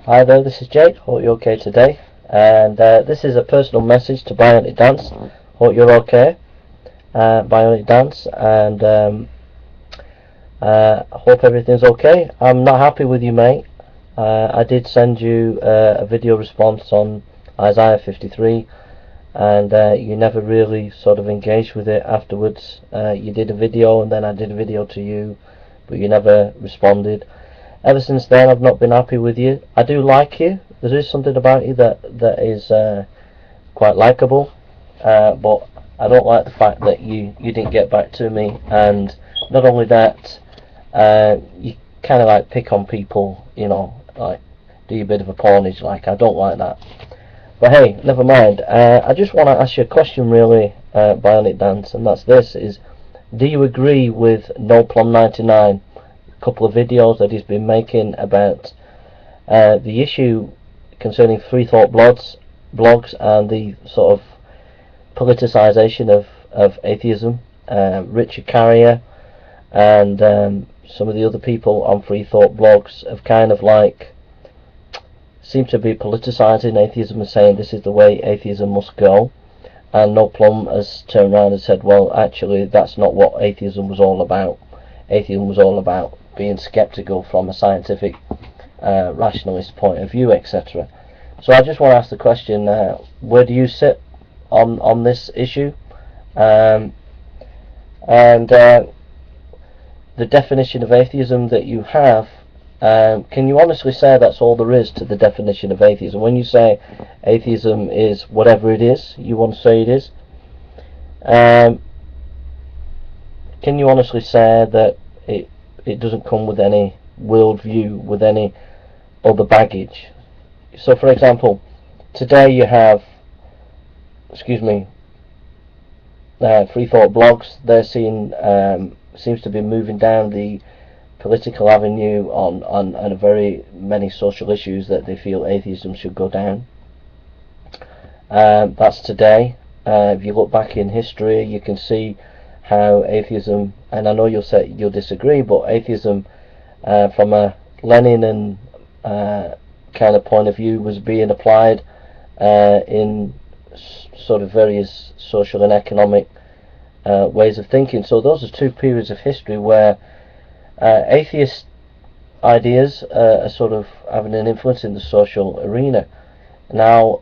Hi there, this is Jake. Hope you're okay today. And this is a personal message to BionicDance. Hope you're okay, BionicDance, and hope everything's okay. I'm not happy with you, mate. I did send you a video response on Isaiah 53, and you never really sort of engaged with it afterwards. You did a video, and then I did a video to you, but you never responded. Ever since then, I've not been happy with you. I do like you. There is something about you that is quite likable, but I don't like the fact that you didn't get back to me. And not only that, you kind of like pick on people, you know, like do a bit of a pawnage. Like, I don't like that. But hey, never mind. I just want to ask you a question, really, BionicDance, and that's this: is do you agree with No Plum 99? Couple of videos that he's been making about the issue concerning free thought blogs and the sort of politicization of atheism. Richard Carrier and some of the other people on free thought blogs have kind of like seem to be politicizing atheism and saying this is the way atheism must go, and No Plum has turned around and said, well, actually that's not what atheism was all about. Atheism was all about being skeptical from a scientific rationalist point of view, etc. So I just want to ask the question, where do you sit on this issue? And the definition of atheism that you have, can you honestly say that's all there is to the definition of atheism? When you say atheism is whatever it is you want to say it is, can you honestly say that it doesn't come with any worldview, with any other baggage? So, for example, today you have, free thought blogs. They're seeing seems to be moving down the political avenue on a very many social issues that they feel atheism should go down. That's today. If you look back in history, you can see how atheism, and I know you'll say you'll disagree, but atheism from a Lenin kind of point of view was being applied in sort of various social and economic ways of thinking. So those are two periods of history where atheist ideas are sort of having an influence in the social arena. Now,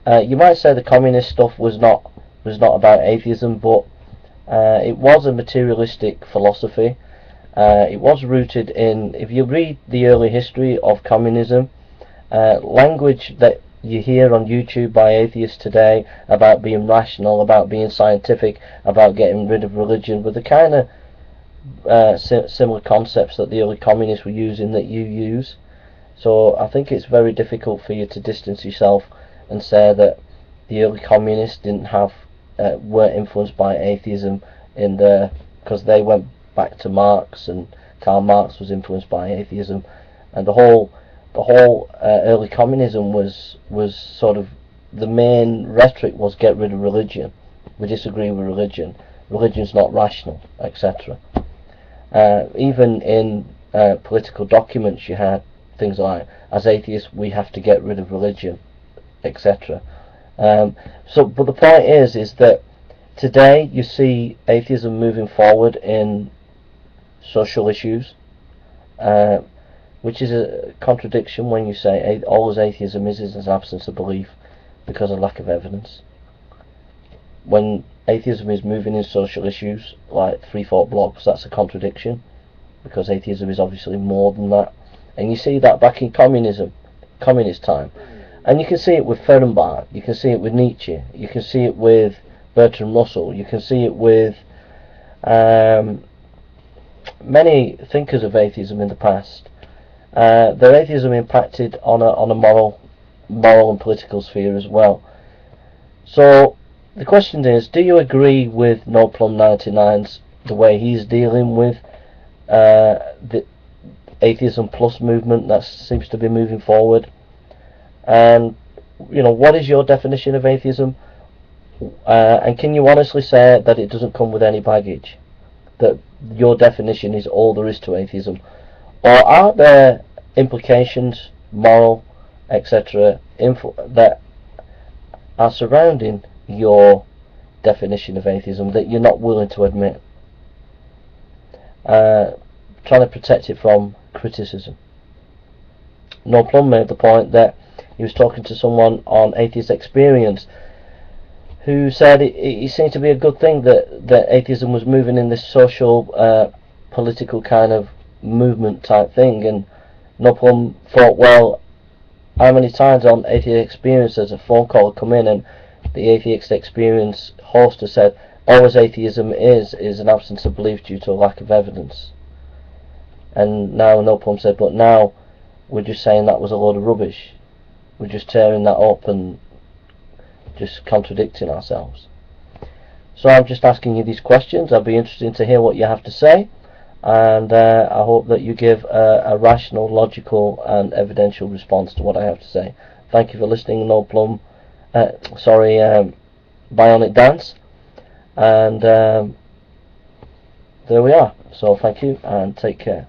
you might say the communist stuff was not about atheism, but it was a materialistic philosophy. It was rooted in, if you read the early history of communism, language that you hear on YouTube by atheists today about being rational, about being scientific, about getting rid of religion, were the kind of similar concepts that the early communists were using that you use. So I think it's very difficult for you to distance yourself and say that the early communists didn't have were influenced by atheism because they went back to Marx, and Karl Marx was influenced by atheism, and the whole early communism was sort of, the main rhetoric was get rid of religion. We disagree with religion. Religion's not rational, etc. Even in political documents, you had things like, as atheists we have to get rid of religion, etc. But the point is that today you see atheism moving forward in social issues, which is a contradiction when you say all atheism is an absence of belief because of lack of evidence. When atheism is moving in social issues like free thought blogs, that's a contradiction, because atheism is obviously more than that. And you see that back in communist time. And you can see it with Fehrenbach, you can see it with Nietzsche, you can see it with Bertrand Russell, you can see it with many thinkers of atheism in the past. Their atheism impacted on a moral and political sphere as well. So the question is, do you agree with No Plum 99's the way he's dealing with the Atheism Plus movement that seems to be moving forward? And you know, what is your definition of atheism? And can you honestly say that it doesn't come with any baggage? That your definition is all there is to atheism? Or are there implications moral, etc., that are surrounding your definition of atheism that you're not willing to admit. Trying to protect it from criticism. No Plum made the point that he was talking to someone on Atheist Experience who said it seemed to be a good thing that atheism was moving in this social, political kind of movement type thing, and No Plum thought, well, how many times on Atheist Experience has a phone call come in and the Atheist Experience host has said, all as atheism is an absence of belief due to a lack of evidence. And now No Plum said, but now we're just saying that was a load of rubbish. We're just tearing that up and just contradicting ourselves. So I'm just asking you these questions. I'd be interested to hear what you have to say, and I hope that you give a rational, logical and evidential response to what I have to say. Thank you for listening. No Plum, BionicDance, and there we are. So thank you and take care.